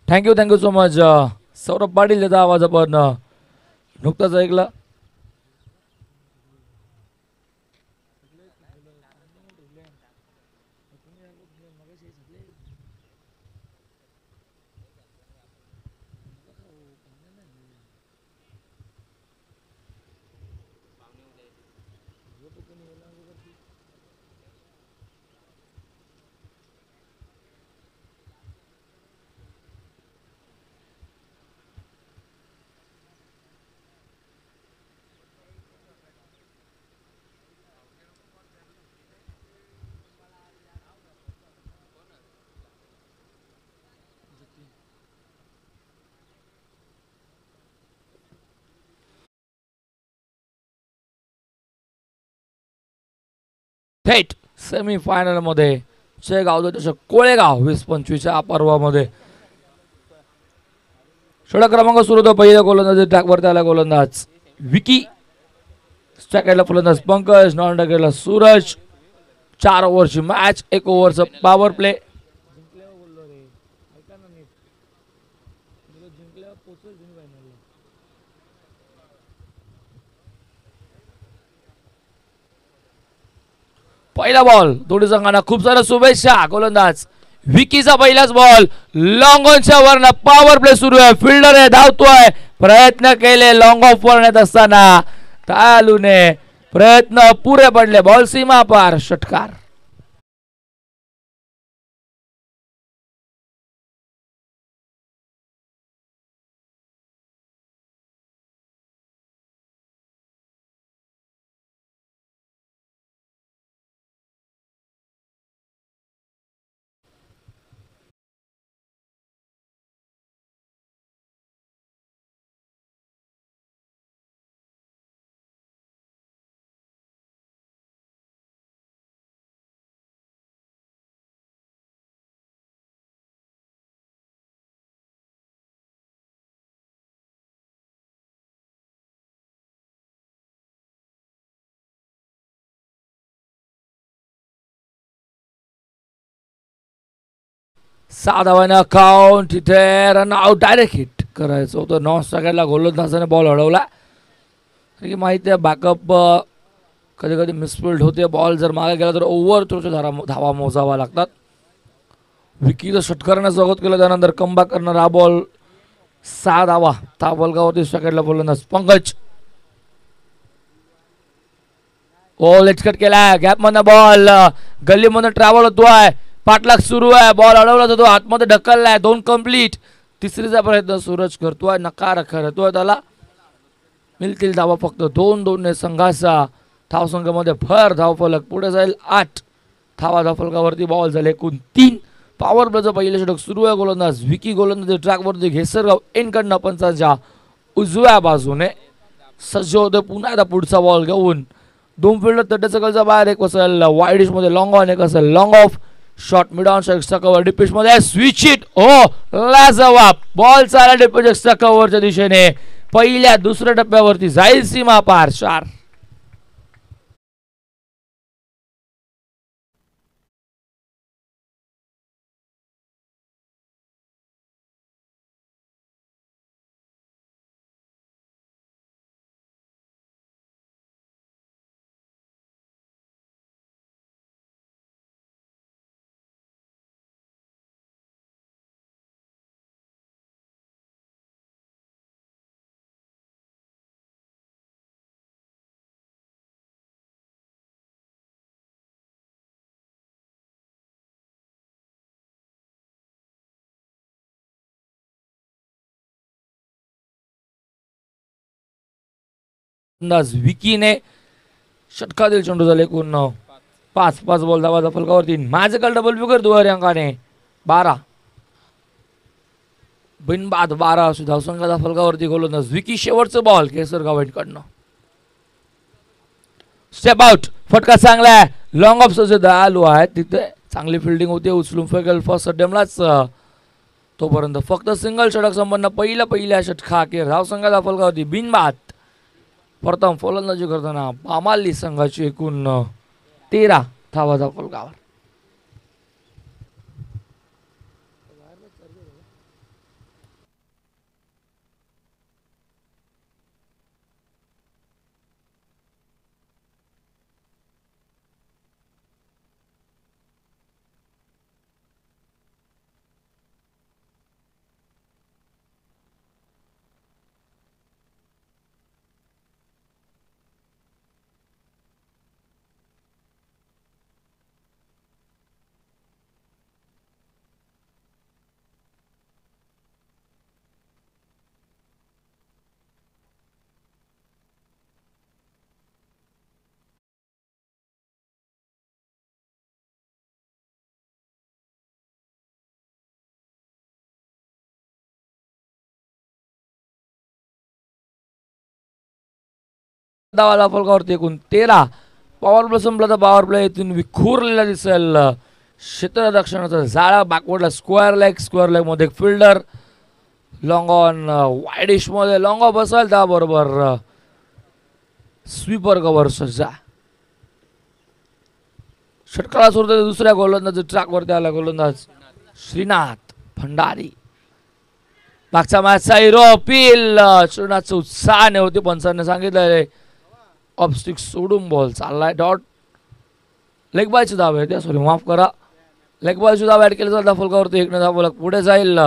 Thank you so much. Saurabh Patil याचा आवाज आपण नुकताच ऐकला. थेट सेमीफायनल मध्ये शेगाव चषक कोळेगाव 20-25 पर्वामध्ये षटक क्रमांक सुरू होतो. पहिल्या गोलंदाज ट्रॅकवरती आला गोलंदाज विकी, स्ट्राईकला फलंदाज पंकज, नॉन स्ट्राईकला सूरज. 4 ओव्हरची मॅच, 1 ओव्हरचा पॉवर प्ले. पहिला बॉल दोन्ही संघांना खूप साऱ्या शुभेच्छा. गोलंदाज विकीचा पहिलाच बॉल लॉंग ऑनच्या वरनं पॉवर प्ले सुरू आहे. फिल्डर आहे, धावतोय, प्रयत्न केले लॉंग ऑफ वर नेत असताना तालुने प्रयत्न पुरे पडले. बॉल सीमा पार, षटकार. साधावानं अकाउंट तिथे रन आउट, डायरेक्ट हिट करायचं होतं. नॉन स्ट्रायकरला गोलंदाजाने बॉल अडवला. की माहिती आहे बॅकअप कधी कधी मिसफिल्ड होते. बॉल जर मागे गेला तर ओव्हर थ्रोच्या धावा मोजावा लागतात. विकीचं षटकाराने स्वागत केलं, त्यानंतर कमबॅक करणार हा बॉल 6 धावा. ताबलगावरती स्ट्रायकरला गोलंदाज पंकज. लेटकट केलाय, गॅप मधनं बॉल गल्लीमधून ट्रॅव्हल होतोय, पाठलाग सुरू आहे, बॉल अडवला जातो, आतमध्ये ढकललाय, 2 कंप्लीट. तिसरीचा प्रयत्न सूरज करतोय, नकार करतोय, त्याला मिळतील धावा फक्त 2-2 ने संघाचा धावसंख्येमध्ये भर. धावफलक पुढे जाईल 8 धावा धावफलकावरती. बॉल झाले एकूण 3. पॉवर प्लेचं पहिले षटक सुरू आहे. गोलंदाज विकी, गोलंदाज ट्रॅकवरती घेसरगाव एनकडनं पंचांच्या उजव्या बाजूने सज्ज होते. पुन्हा एकदा पुढचा बॉल घेऊन 2 फिल्डर तट्याचा कलचा बाहेर, एक असेल वाईड डिश मध्ये लॉंग ऑन, एक असेल long off. Shot mid on extra cover deepish मध्ये स्विच इट. लाजवाब बॉल चाला डिपिश एक्स्ट्रा कव्हरच्या दिशेने. पहिल्या दुसऱ्या टप्प्यावरती जाईल सीमा पार, 4. विकीने षटकातील चेंडू झाले एकूण 5 बॉल धावा फलकावरती. मॅजिकल डबल फिगर दुहेरी अंकाने 12 बिनबाद 12 धावसंख्याचा फलकावरती. गोलंदाज विकी, शेवटचं बॉल केसरगाव कडनं स्टेप आउट. फटका चांगला आहे, लॉंग ऑफ जे आलो आहे तिथे चांगली फिल्डिंग होती, उचलून फेकेल फर्स्ट अटेम्प्टलाच. तोपर्यंत फक्त सिंगल षटक संपन्न. पहिल्या षटका अखेर धावसंख्याचा फलकावरती बिनबाद. प्रथम फलंदाजी करताना पामाली संघाची एकूण 13 धावा फलकावर. धावाला फलकावरती एकूण 13. पॉवर प्ले संपला तर पॉवर प्ले इथून विखुरलेला दिसेल क्षेत्ररक्षणाचा जाळा. बॅकवर्डला स्क्वेअर लेग मध्ये एक फिल्डर लॉंग ऑन वाईडिश मध्ये लॉंग ऑफ असेल त्याबरोबर स्वीपर कव्हर सज्जा. षटकाला सोडतो दुसऱ्या गोलंदाज ट्रॅकवरती आला गोलंदाज श्रीनाथ भंडारी. मागचा मॅचचा हिरो अपील श्रीनाथचं उत्साहाने होते. पंचांनी सांगितलं ऑफस्टिक सोडून बॉल चाललाय डॉट. लेग बॉयची धाव आहे त्या सॉरी माफ करा लेग बॉयची धाव ऍड केली जाईल धाफलकावरती. 1 धाव पुढे जाईल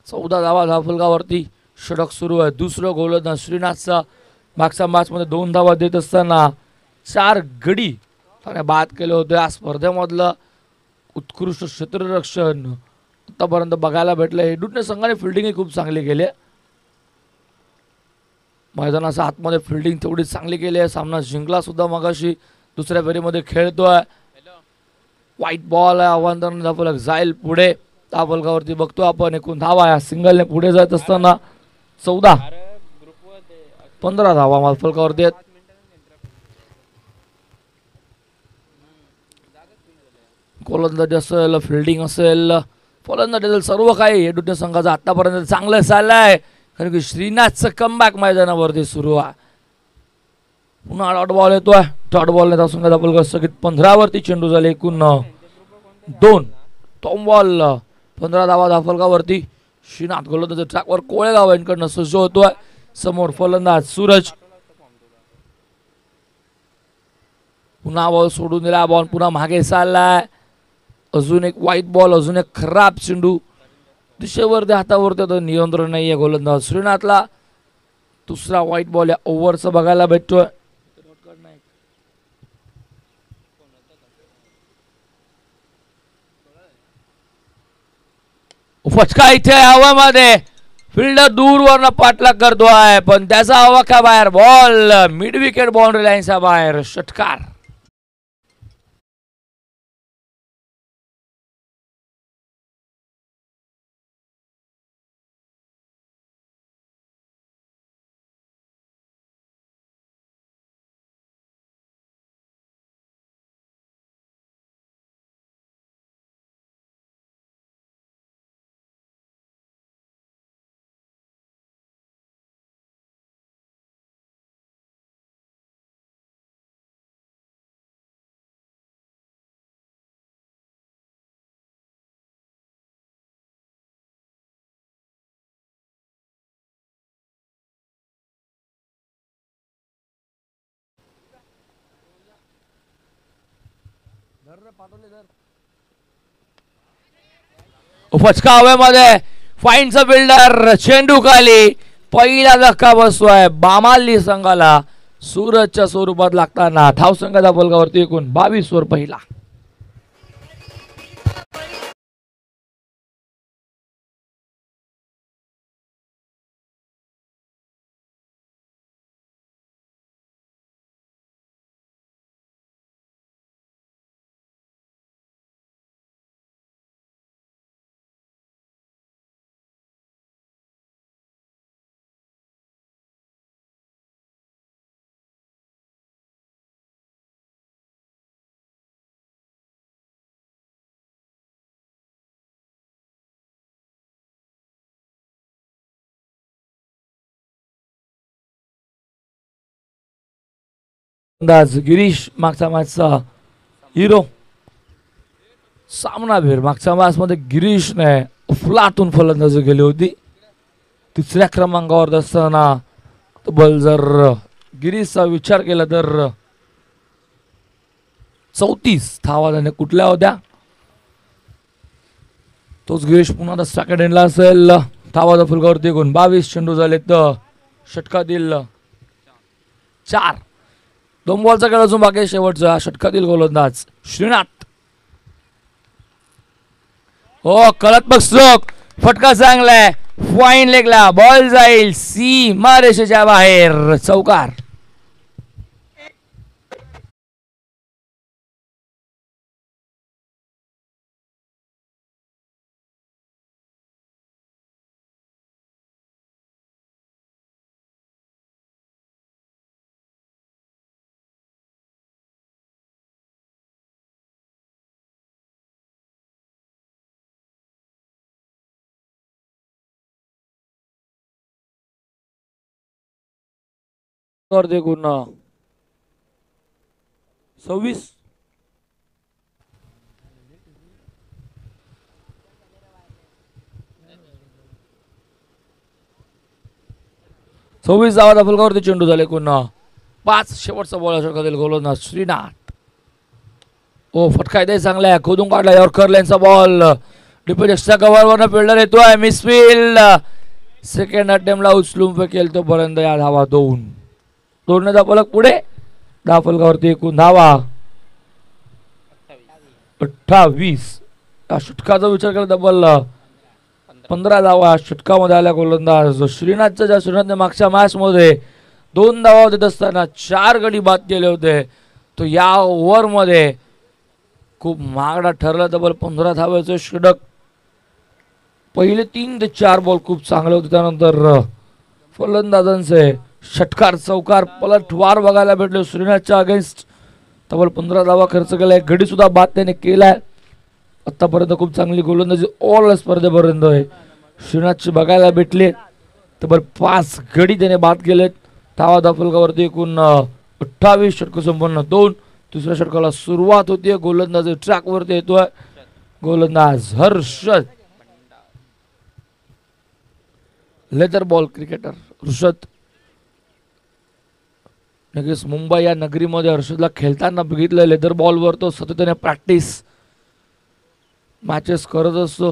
14 धावा धाफलकावरती. षटक सुरू आहे. दुसरं गोलंदाज श्रीनाथचा मागच्या मॅच मध्ये 2 धावा देत असताना 4 गडी त्याने बाद केले होते. या स्पर्धेमधलं उत्कृष्ट क्षेत्ररक्षण आतापर्यंत बघायला भेटलं. हेडूटने संघाने फिल्डिंग खूप चांगली केली आहे. मैदानाच्या आतमध्ये फिल्डिंग तेवढी चांगली केली आहे. सामना जिंकला सुद्धा मगाशी. दुसऱ्या फेरीमध्ये खेळतोय. व्हाईट बॉल आहे. आव्हान धाफलक जाईल पुढे. धाफलकावरती बघतो आपण एकूण धावा या सिंगलने पुढे जात असताना 15 धावा धाफलकावरती आहेत. गोलंदाजी असेल फिल्डिंग असेल फलंदाजी असेल सर्व काही हेडूटने संघाचं आतापर्यंत चांगलं चाललंय. कारण की श्रीनाथचं कमबॅक मैदानावरती सुरू आहे. पुन्हा डॉट बॉल येतोय. डॉट बॉलने धावसंख्या धाफलकर स्थगित 15 वरती चेंडू झाले एकूण 2. टॉम बॉल 15 धावा धाफलकावरती. श्रीनाथ गोलंदाज ट्रॅकवर कोळेगाव यांकडनं सज्ज होतोय. समोर फलंदाज सूरज. पुन्हा बॉल सोडून दिला. बॉल पुन्हा मागे चाललाय. अजून एक व्हाईट बॉल. अजून एक खराब चेंडू. दिशेवरती हातावरती तर नियंत्रण नाहीये गोलंदाज श्रीनाथला. दुसरा व्हाईट बॉल या ओव्हरचा बघायला भेटतोय. फटका इथे हवामध्ये. फिल्डर दूरवरनं पाठलाग करतोय पण त्याचा आवाका बाहेर. बॉल मिड विकेट बाउंड्री लाईनच्या बाहेर. षटकार. फटका हवेमध्ये. फाईनचा फिल्डर चेंडू खाली. पहिला धक्का बसतोय बामाली संघाला. सूरजच्या स्वरूपात लागताना धावसंख्या धाफलकावरती एकूण 22 वर पहिला. गिरीश मागच्या मॅचचा हिरो. सामनावीर मागच्या मॅच मध्ये गिरीशने अफलातून फलंदाजी केली होती. 3ऱ्या क्रमांकावर असताना बल जर गिरीशचा विचार केला तर 34 धावा त्याने कुठल्या होत्या. तोच गिरीश पुन्हा सेकंड एंडला असेल. धावा धाफलकावरती एकूण 22. चेंडू झाले तर षटकातील 4. 2 बॉलचा खेळ अजून बाकी. शेवटचा षटकातील गोलंदाज श्रीनाथ. हो कलात्मक स्ट्रोक. फटका चांगलाय. फाईन लेगला बॉल जाईल सीमा रेषेच्या बाहेर. चौकार. वरती एकूण 26. धावा फलकावरती चेंडू झाले एकूण 5. शेवटचा बॉल षटकातील गोलंदाज श्रीनाथ. ओ फटका इथे चांगला आहे, खोदून काढला यॉर्कर लाईनचा बॉल. डिफेन्स एक्स्ट्रा कव्हरवरनं फिल्डर येतोय, मिसफील्ड. सेकंड अटेम्प्टला उचलून फेकेल तोपर्यंत या धावा 2 धा फलक पुढे. 10 फलकावरती एकूण धावा 28. षटकाचा विचार केला डबल 15 धावा षटकामध्ये आल्या गोलंदाज श्रीनाथच्या. ज्या श्रीनाथने मागच्या मॅच मध्ये 2 धावा देत असताना 4 गडी बाद केले होते, तो या ओव्हर मध्ये खूप महागडा ठरला. डबल 15 धाव्याचे षटक. पहिले 3 ते 4 बॉल खूप चांगले होते, त्यानंतर फलंदाजांचे षटकार चौकार पलटवार बघायला भेटले श्रीनाथच्या अगेन्स्ट. तब्बल 15 धावा खर्च केलाय, गडी सुद्धा बाद त्याने केलाय. आतापर्यंत खूप चांगली गोलंदाजी ऑल स्पर्धेपर्यंत आहे श्रीनाथची बघायला भेटले. तब्बल 5 गडी त्याने बाद केलेत. धावा दाफलकावरती एकूण 28. षटक संपन्न 2. दुसऱ्या षटकाला सुरुवात होतीये. गोलंदाज ट्रॅक वरती येतोय, गोलंदाज Harshad. Leather ball cricketer Harshad. नक्कीच मुंबई या नगरीमध्ये हर्षदला खेळताना बघितलं. लेदर बॉलवर तो सातत्याने प्रॅक्टिस मॅचेस करत असतो.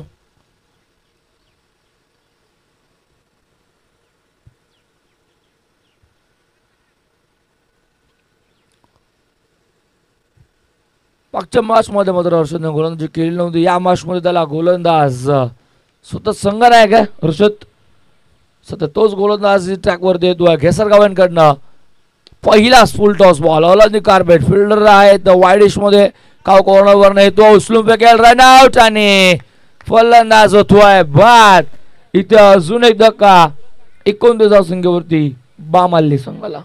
मागच्या मॅच मध्ये मात्र हर्षदने गोलंदाजी केली नव्हती. या मॅच मध्ये त्याला गोलंदाज स्वतः संघ नाही का हर्षद, सतत तोच गोलंदाज ट्रॅक वरती येतोय. घेसरगावांकडनं पहिला फुल टॉस बॉल. अलनी कार्पेट फिल्डर आहेत वाईडिश मध्ये. काव कॉर्नर वर येतो, उचलून फेकेल, रन आउट आणि फलंदाज होतोय बाद. इथे अजून एक धक्का 29 संख्येवरती बामाल्ली संघाला.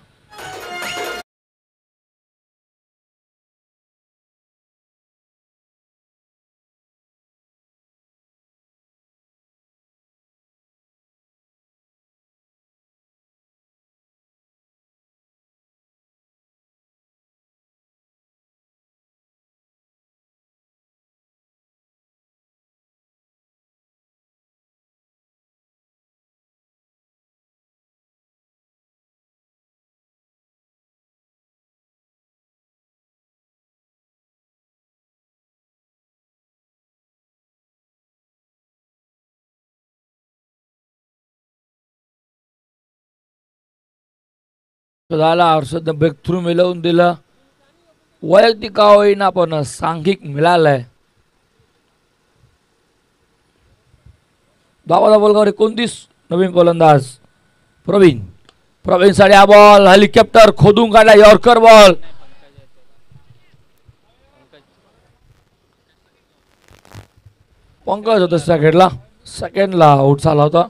झाला, हर्षदने ब्रेक थ्रू मिळवून दिलं. वैयक्तिक का होईना पण सांघिक मिळालंय. धावा बॉलवर 29. नवीन फलंदाज प्रवीण साठी हा बॉल. हेलिकॉप्टर खोदून काढला, यॉर्कर बॉल. पंकज होता सेकंडला, सेकंडला आउट झाला होता.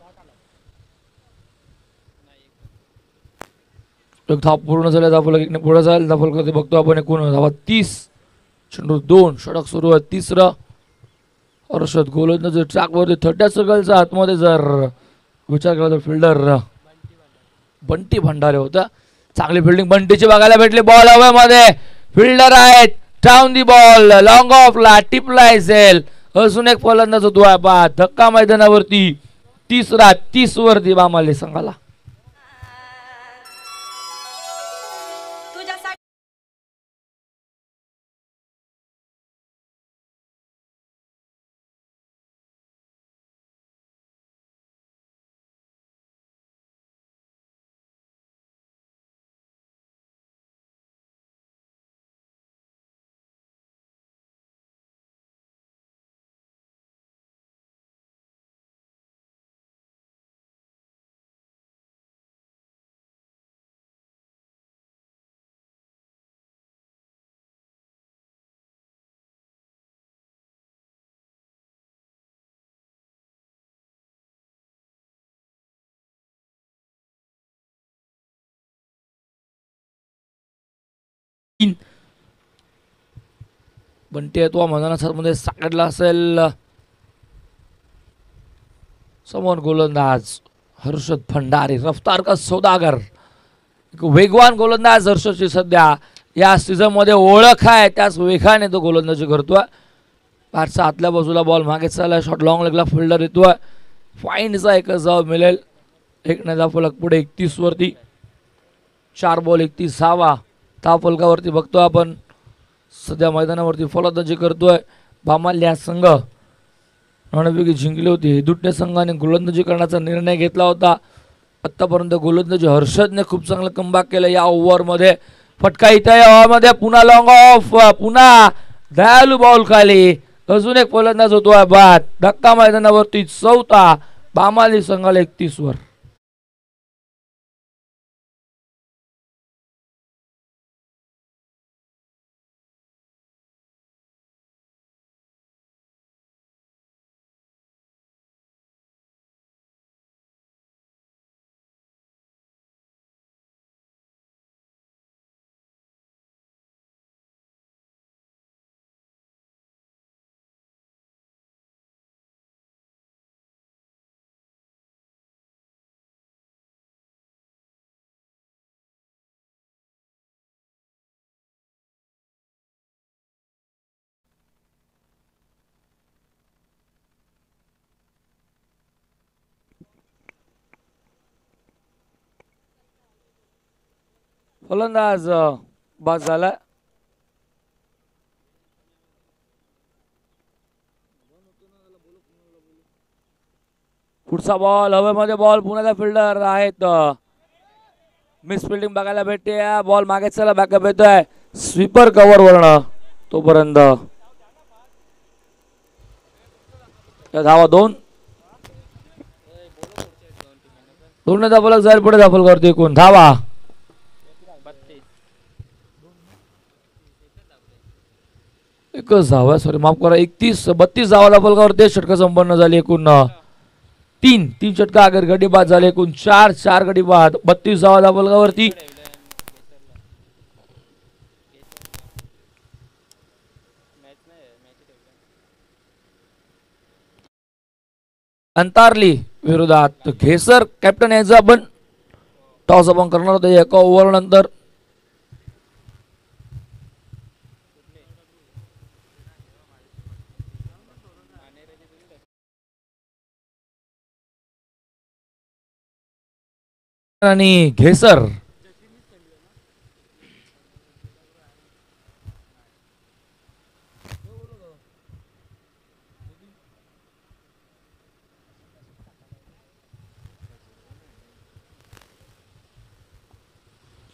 एक धाव पूर्ण झाले, धावफलक पुढे जाईल. धावफलक बघतो आपण एकूण धावा 30. चेंडू 2. षटक सुरू आहे 3रं. हर्षद गोलंदाज ट्रॅक वरती 30 सर्कलच्या आतमध्ये जर विचार केला तर फिल्डर बंटी भंडारे होता. चांगली फिल्डिंग बंटीची बघायला भेटली. बॉल हवे मध्ये, फिल्डर आहेत, डाऊन दी बॉल, लॉंग ऑफला टिपला असेल. अजून एक फलंदाज होतो बाद. धक्का मैदानावरती 30 वरती बामाली संघाला. बंटी तो मैदानामध्ये साकडला असेल. समोर गोलंदाज हर्षद भंडारी. रफ्तार का सौदागर एक वेगवान गोलंदाज हर्षदची सध्या या सीझन मध्ये ओळख आहे, त्याच वेगाने तो गोलंदाजी करतोय. फारसा आतल्या बाजूला बॉल मागे चालला, शॉट लॉंग लेगला फिल्डर येतोय. फाईनचा एक जवाब मिळेल. एक नदा फलक पुढे 31 वरती. 4 बॉल 31 धावा. धाव फलकावरती बघतो आपण सध्या मैदानावरती फलंदाजी करतोय बामाल्या संघ. नाणेफेक जिंकली होती. हेदुट्टे संघाने गोलंदाजी करण्याचा निर्णय घेतला होता. आतापर्यंत गोलंदाजी हर्षदने खूप चांगलं कमबॅक केलं या ओव्हरमध्ये. फटका इथे मध्ये पुन्हा लॉंग ऑफ, पुन्हा दयालू बॉल खाली. अजून एक फलंदाज होतोय बाद. धक्का मैदानावरती चौथा. बामाली संघाला 31 वर. फलंदाज बाद झाला. पुढचा बॉल हवेमध्ये. बॉल पुण्याचा फिल्डर आहेत. मिस फिल्डिंग बघायला भेटते. बॉल मागे चला बॅकअप येतोय स्वीपर कव्हर वरनं. तोपर्यंत धावा 2. दोन धाफलक जाईल पुढे. धाफलक करते एकूण धावा एकच धावा. सॉरी माफ करा. 32 धावा धाफलकावरती षटक संपन्न झाली. एकूण 3 षटक अगर गडी बाद झाले. एकूण 4 गडी बाद. 32 धावा धाफलकावरती. अंतारली विरोधात घेसर कॅप्टन यायचं आपण टॉस आपण करणार होतो एका ओव्हर नंतर. आणि घेसर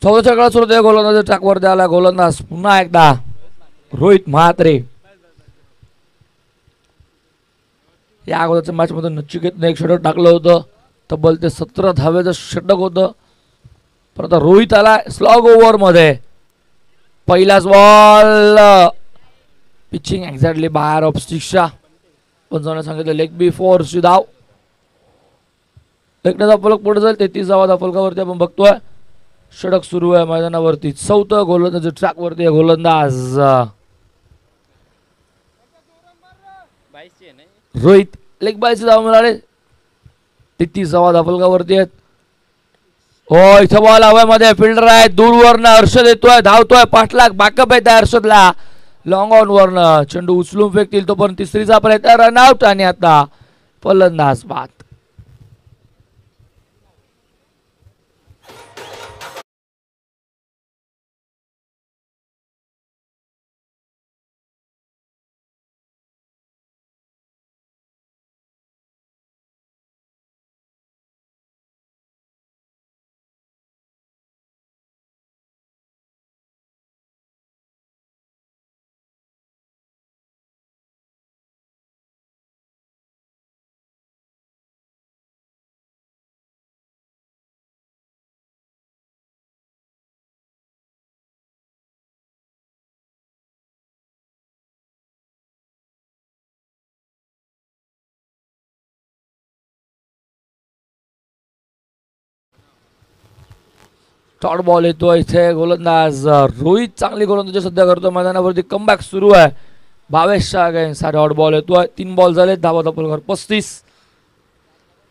चौथ्या षटकाला सुरू होते. गोलंदाज ट्रॅकवर द्यायला गोलंदाज पुन्हा एकदा रोहित म्हात्रे. या अगोदरच्या मॅच मध्ये नचिकेतने एक षटक टाकलं होतं. तब्बल ते 17 धावेचं षटक होतं. पण आता रोहित आला स्लॉग ओव्हर मध्ये. पहिलाच बॉल पिचिंग एक्झॅक्टली बाहेर ऑफ स्टिक्सच्या. पंचावन्न सांगितलं लेग बी 4 ची धाव. एक फलक पुढे जाईल. 33 धावा फलकावरती आपण बघतोय. षटक सुरू आहे मैदानावरती. चौथं गोलंदाज ट्रॅक वरती आहे. गोलंदाज रोहित. लेग बायची धाव मिळाले. 33 धावा फलकावरती आहेत. हो इथं बॉल हव्यामध्ये. फिल्डर आहे दूरवरनं. हर्षद येतोय धावतोय. पाठलाग बॅकअप येत आहे हर्षदला. लॉंग ऑन वरनं चेंडू उचलून फेकतील. तो पण तिसरीचा प्रयत्न. रनआउट. आणि आता फलंदाज बाद. शॉर्ट बॉल येतो इथे. गोलंदाज रोहित चांगली गोलंदाजी सध्या करतो मैदानावरती. कमबॅक सुरू आहे. 22च्या अगेन्स्ट शॉर्ट बॉल येतोय. 3 बॉल झाले. धावा धाफलकर 35.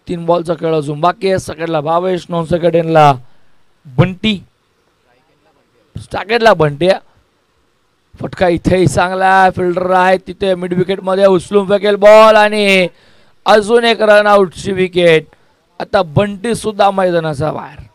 3 बॉलचा खेळ अजून बाकी आहे. सेकंडला 22. 9 सेकंडला बंटी. टाकेटला बंटी फटका इथेही चांगला फिल्डर आहे तिथे मिड विकेट मध्ये उचलून फेकेल बॉल आणि अजून एक रनआउटची विकेट. आता बंटी सुद्धा मैदानाचा बाहेर.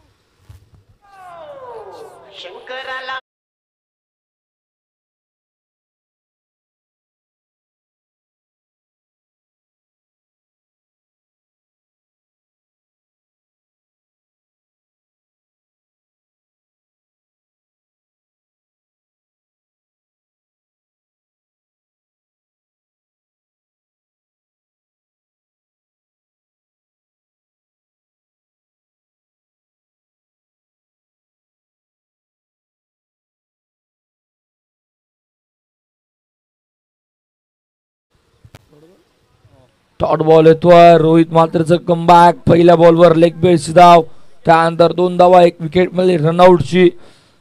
डॉट बॉल येतोय. रोहित मात्रचं कमबॅक. पहिल्या बॉलवर लेग बेस धाव, त्यानंतर 2 धावा, 1 विकेट मिळाली रनआउटची.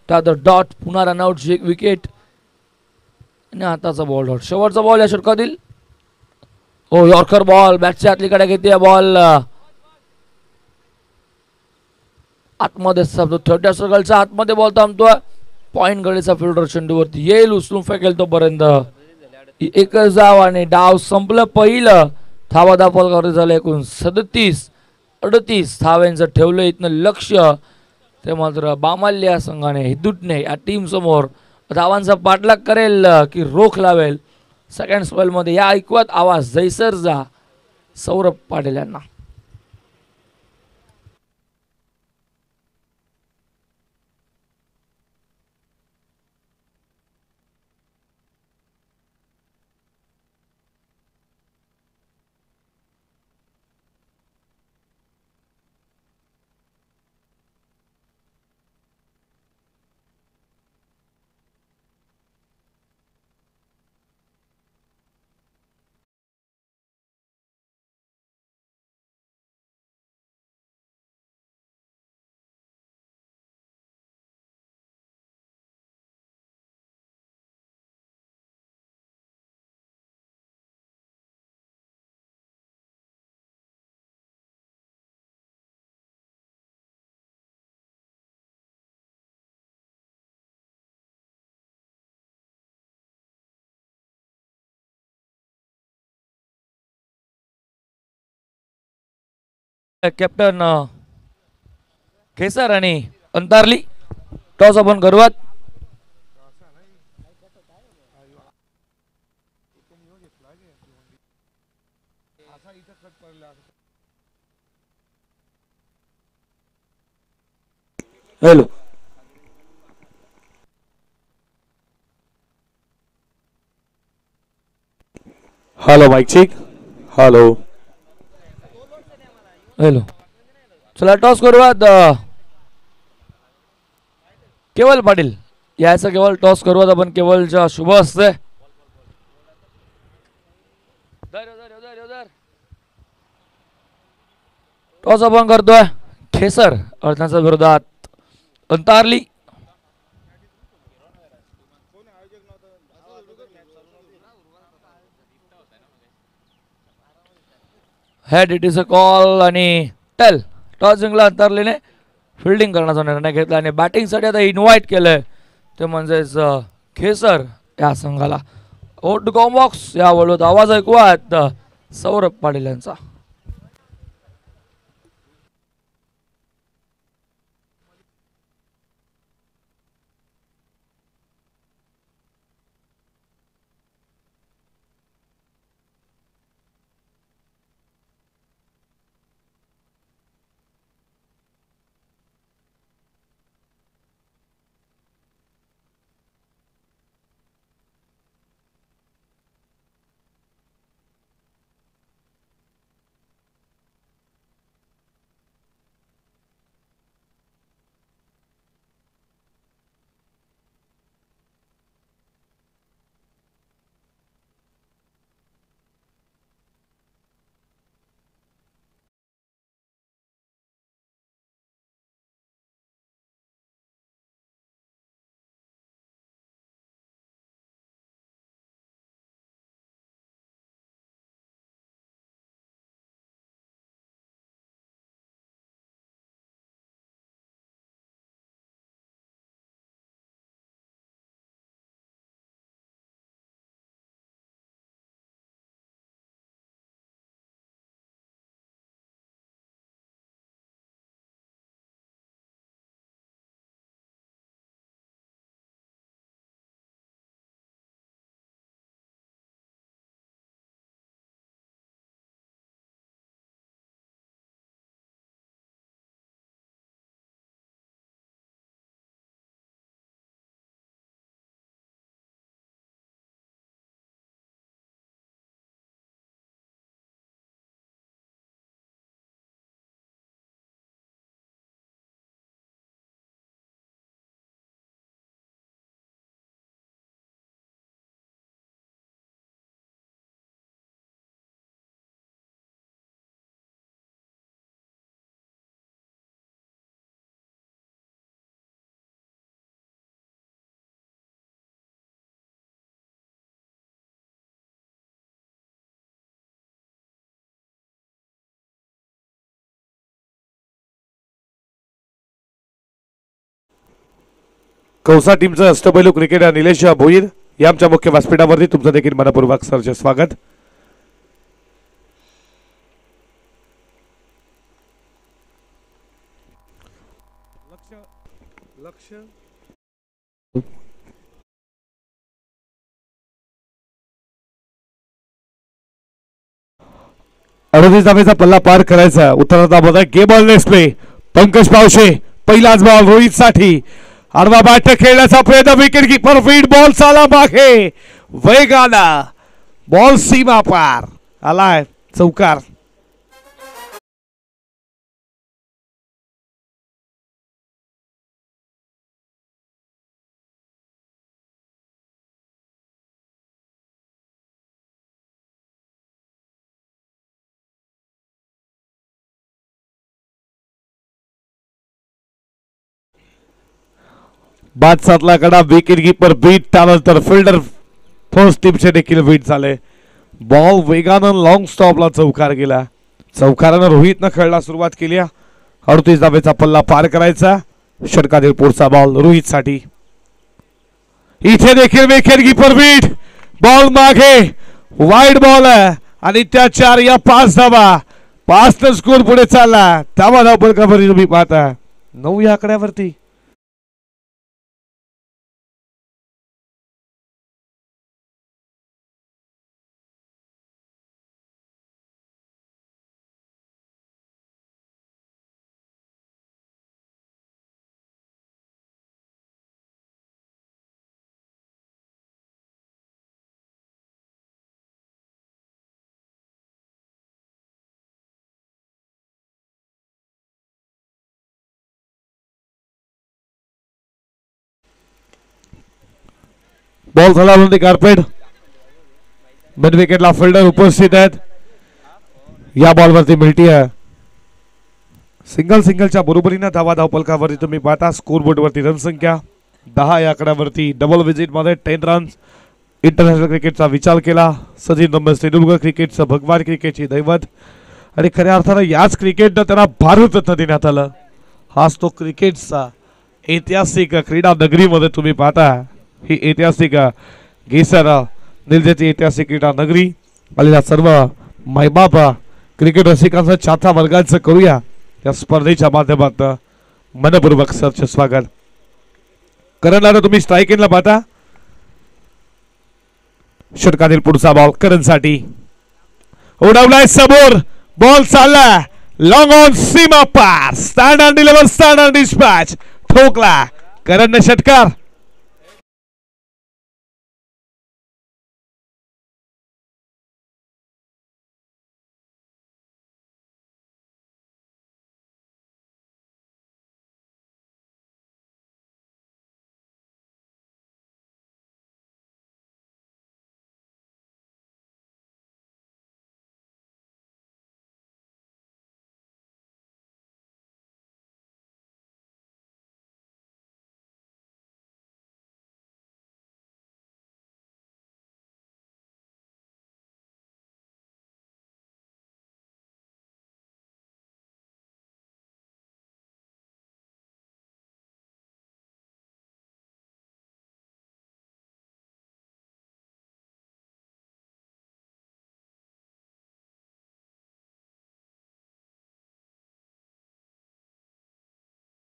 त्यानंतर डॉट, पुन्हा रनआउटची 1 विकेट आणि आताचा बॉल डॉट. शेवटचा बॉल या षटकातील. हो, यॉर्कर बॉल बॅटच्या आतलीकडे घेते बॉल आतमध्ये. छोट्या सर्कलच्या आतमध्ये बॉल थांबतोय. पॉइंट गडीचा फिल्डर चेंडूवरती येईल, उचलून फेकेल तोपर्यंत. एकच धाव आणि डाव संपलं पहिलं. धावा दाखल झालं एकूण 37-38 धाव्यांचं ठेवलं इथनं लक्ष. ते मात्र बामाल्य या संघाने, हिदुटने या टीम समोर धावांचा पाठलाग करेल की रोख लावेल. सेकंड स्पेलमध्ये या ऐकवत आवाज जैसरचा सौरभ पाटील यांना. कॅप्टन केसर आणि अंतारली टॉस आपण करूयात. Hello, hello mike check. Hello, hello, चला टॉस करूयात. केवल पाटील यायचं. केवळ टॉस करूयात आपण. केवलच्या शुभ असते. टॉस आपण करतोय. खेसर अर्थांच्या विरोधात अंतारली. Head it is a call आणि टेल. टॉस जिंकला अंतारलीने. फिल्डिंग करण्याचा निर्णय घेतला आणि बॅटिंगसाठी आता इन्व्हाइट केलंय ते म्हणजेच खेसर या संघाला. ओट कॉम्बॉक्स या वळूत आवाज ऐकूयात सौरभ पाटील यांचा. कौसा टीमचं अष्टपैलू क्रिकेटर निलेश भोईर या आमच्या मुख्य व्यासपीठावरती तुमचं देखील मनपूर्वक सरचे स्वागत. लक्ष 38 धावेचा पल्ला पार करायचा. उत्तरार्धात game on next play. Pankaj Pawshe पहिलाच बॉल रोहित साठी. आडवा बॅट खेळण्याचा प्रयत्न. विकेट कीपर फीड बॉल चाला मागे वेगाना. बॉल सीमा पार आलाय चौकार. बाद सातला कडा. Wicket keeper beat. त्यानंतर फिल्डर फर्स्ट टीमचे देखील बीट झाले. बॉल वेगानं लॉंग स्टॉपला चौकार गेला. चौकारानं रोहितनं खेळला सुरुवात केली. 38 धावेचा पल्ला पार करायचा. षटकातील पुढचा बॉल रोहित साठी. इथे देखील विकेट कीपर बीट. बॉल मागे वाईड बॉल आहे आणि त्या 4 या 5 धावा. 5 न स्कोर पुढे चालला. धावा धावपल खबरी तुम्ही पाहता 9 या आकड्यावरती. बॉल झाला म्हणते कार्पेट. मिड विकेटला फिल्डर उपस्थित आहेत. या बॉलवरती मिळती आहे सिंगलच्या बरोबरीने धावा धावपलकावरती तुम्ही पाहता. स्कोर बोर्डवरती रन संख्या 10 या आकड्यावरती. डबल विजिट मध्ये 10 रन्स. इंटरनॅशनल क्रिकेटचा विचार केला. सचिन तेंडुलकर क्रिकेटचं भगवान, क्रिकेटची दैवत आणि खऱ्या अर्थानं याच क्रिकेटनं त्यांना भारतरत्न देण्यात आलं. हाच तो क्रिकेटचा ऐतिहासिक क्रीडा नगरीमध्ये तुम्ही पाहता. ही ऐतिहासिक गेसर निर्जेची ऐतिहासिक क्रीडा नगरी. आलेल्या सर्व मायबाप क्रिकेट रसिकांचं चाहता वर्गाचं करूया या स्पर्धेच्या माध्यमातून मनपूर्वक सरचे स्वागत. करणला तुम्ही स्ट्राईक इनला पाहता. षटकातील पुढचा बॉल करण साठी. उडवलाय समोर. बॉल चालला लॉंग ऑन सीमा पार. Standard deliver standard dispatch. ठोकला करणने षटकार.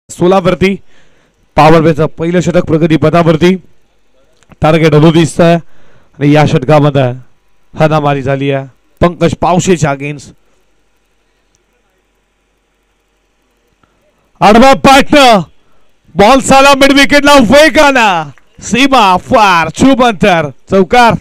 सोलावरती पॉवर प्लेचं पहिलं षटक प्रगती पदावरती. टार्गेट 38 आहे आणि या षटकामध्ये हाणामारी झाली आहे पंकज पावशेच्या अगेन्स्ट. आडवा पार्टनर. बॉल साला मिड विकेटला वेगाना. सीमा फार. शुभ अंतर. चौकार.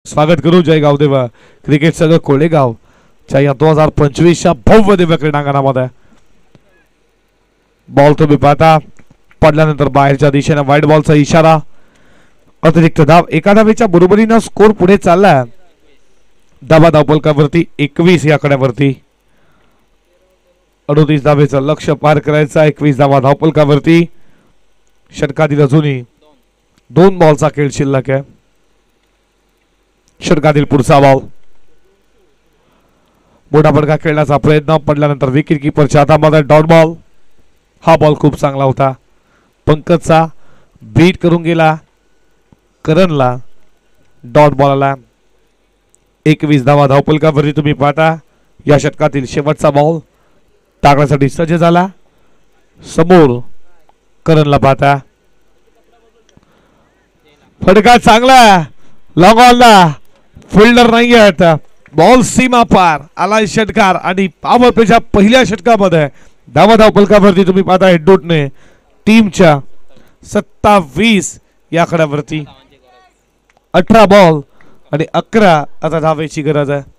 स्वागत करू जय गावदेवा क्रिकेट संघ कोळेगाव च्या या 2025च्या भव्य दिव्य क्रीडांगणामध्ये. बॉल तुम्ही पाहता पडल्यानंतर बाहेरच्या दिशेने वाईड बॉलचा इशारा. अतिरिक्त धाव एका धावेच्या बरोबरीनं स्कोर पुढे चालला. धावा धावफलकावरती 21 या आकड्यावरती. 38 धावेचं लक्ष्य पार करायचं. 21 धावा धावफलकावरती. षटकातील अजूनही 2 बॉलचा खेळ शिल्लक आहे. षटकातील पुढचा बॉल. मोठा फटका खेळण्याचा प्रयत्न पडल्यानंतर विकेट किपरच्या हातामध्ये डॉट बॉल. हा बॉल खूप चांगला होता. पंकजचा बीट करून गेला करणला. डॉट बॉल आला. 21 धावा धावफलकावरती तुम्ही पाहता. या षटकातील शेवटचा बॉल टाकण्यासाठी सज्ज झाला. समोर करणला पाहता. फटका चांगला लॉंग ऑनला. फिल्डर नाही आहेत. बॉल सीमा पार आलाय षटकार आणि पॉवर प्लेच्या पहिल्या षटकामध्ये धावा धावफलकावरती तुम्ही पाहता हेडडोटने टीमच्या 27 या आकड्यावरती. 18 बॉल आणि 11 आता धावेची गरज आहे.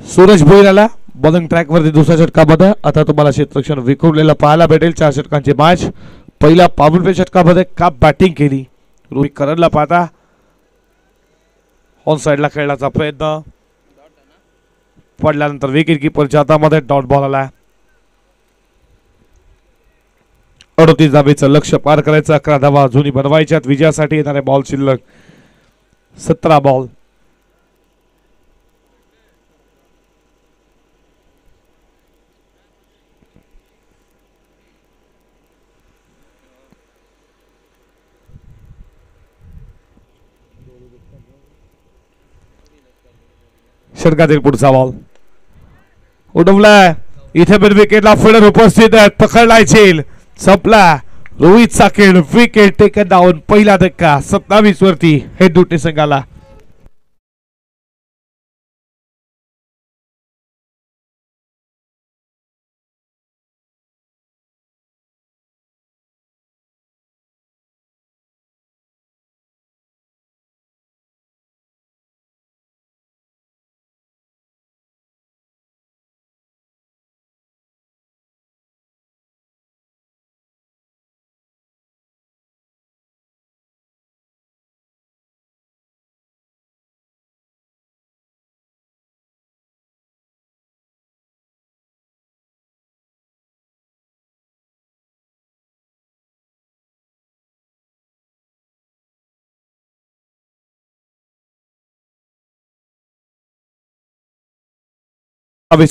सूरज भोईर आला बॉलिंग ट्रॅक वरती दुसऱ्या षटकामध्ये. आता तुम्हाला क्षेत्ररक्षण विखुरलेलं पाहायला भेटेल. 4 षटकांची मॅच. पहिल्या पॉवर प्ले षटकामध्ये का बॅटिंग केली. रोहित करणला पाहता. ऑन साइडला खेळण्याचा प्रयत्न पडल्यानंतर विकेट किपरच्या हातामध्ये डॉट बॉल आला. 38 धावेचं लक्ष्य पार करायचं. 11 धावा अजूनही बनवायच्यात. विजयासाठी येणारे बॉल शिल्लक 17 बॉल. षटकातील पुढचा बॉल उडवलाय. इथे पण विकेटला फिल्डर उपस्थित आहेत. पकडलाय झेल. संपला रोहितचा खेळ. Wicket taken down. पहिला धक्का 27 वरती हेडडोटे संघाला.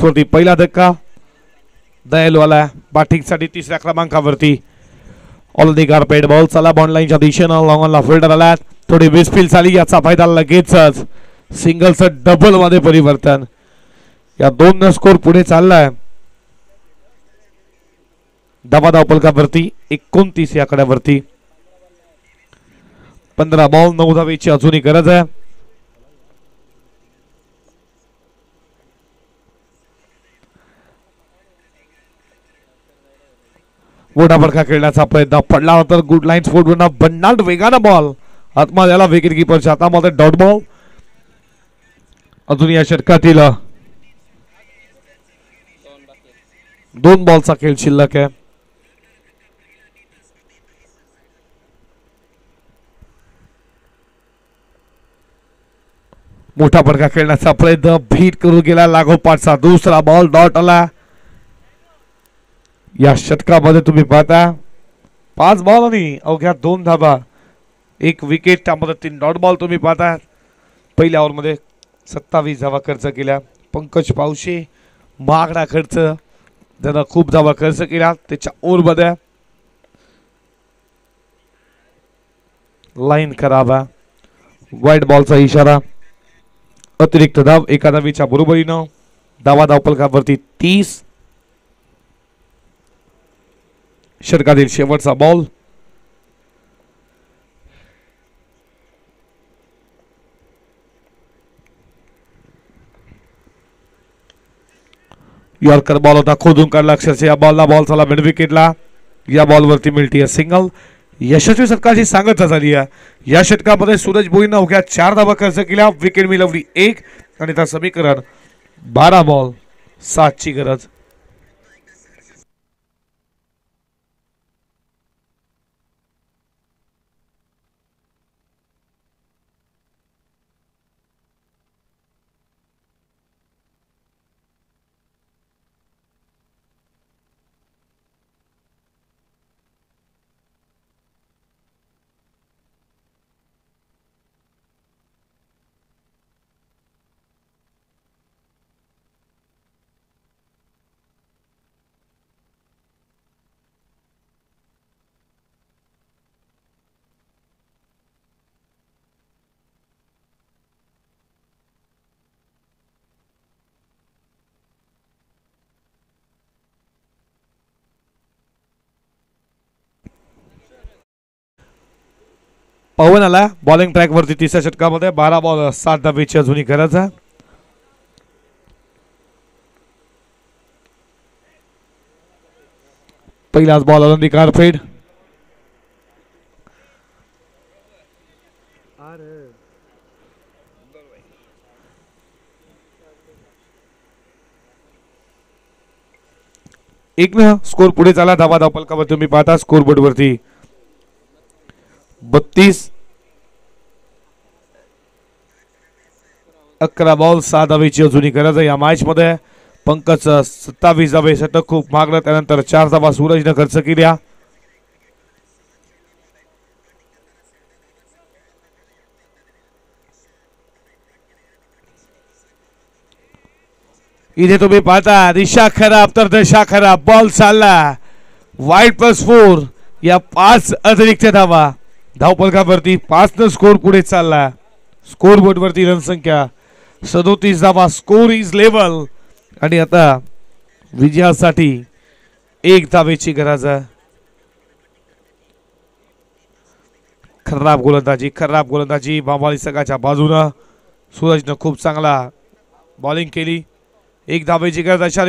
वरती पहिला धक्का दयालवाला. बॅटिंगसाठी 3ऱ्या क्रमांकावरती. ऑलरेडी गारपेट बॉल चला बॉन्ड लाईनच्या दिशेनं. लॉंग ऑनला फिल्डर आला. थोडी मिसफील झाली. याचा फायदा लगेचच सिंगलचं डबल मध्ये परिवर्तन. या 2 स्कोर पुढे चाललाय. धावा धावफलकावरती 29 या आकड्यावरती. 15 बॉल 9 धावेची अजूनही गरज आहे. मोठा फटका खेळण्याचा प्रयत्न पडला तर गुड लाईन स्पोर्ट बन्नाट वेगानं बॉल आतमध्ये आला. विकेट किपरच्या हातामध्ये डॉट बॉल. अजून या षटकातील 2 बॉलचा खेळ शिल्लक आहे. मोठा फटका खेळण्याचा प्रयत्न भीट करून गेला लागोपाठचा दुसरा बॉल डॉट आला. या षटकामध्ये तुम्ही पाहता 5 बॉल आणि अवघ्या 2 धाबा, 1 विकेट, त्यामध्ये 3 डॉट बॉल तुम्ही पाहता. पहिल्या ओव्हरमध्ये 27 धावा खर्च केल्या. पंकज पावशे महागडा खर्च, ज्यानं खूप धावा खर्च केला त्याच्या ओव्हरमध्ये. लाईन खराब आहे, वाईट बॉलचा इशारा. अतिरिक्त धाव एका धावीच्या बरोबरीनं. धावा धावपलकावरती 30. षटकातील शेवटचा बॉल. यॉर्कर बॉल होता, खोदून काढला अक्षरशः. या बॉलला बॉल झाला मिड विकेटला. या बॉलवरती मिळते सिंगल. यशस्वी षटकाची सांगता झाली आहे. या षटकामध्ये सूरज भोईनं अवघ्या 4 धावा खर्च केल्या. विकेट मिळवली 1 आणि त्या समीकरण 12 बॉल 7 ची गरज. पवन आला बॉलिंग ट्रॅक वरती तिसऱ्या षटकामध्ये. 12 बॉल 7 धावेची अजूनही गरज आहे. पहिलाच बॉल आनंदी कारफेड. एक न स्कोर पुढे चाला. धावा धावपलकावर तुम्ही पाहता स्कोर बोर्ड वरती 32. 11 बॉल 6 धावेची अजूनही गरज आहे या मॅच मध्ये. पंकज 27 धावे, षटक खूप मागलं. त्यानंतर 4 धावा सूरजने खर्च केल्या. इथे तुम्ही पाहता दिशा खराब तर दशा खराब. बॉल चालला वाईड +4. या 5 अतिरिक्त धावा धावपलकावरती 5 न स्कोर पुढे चालला. स्कोर बोर्ड वरती रणसंख्या 37 धावा. स्कोर इज लेवल आणि आता विजयासाठी 1 धावेची गरज आहे. खराब गोलंदाजी बांबाली संघाच्या बाजूनं. सूरजनं खूप चांगला बॉलिंग केली. 1 धावेची गरज अशा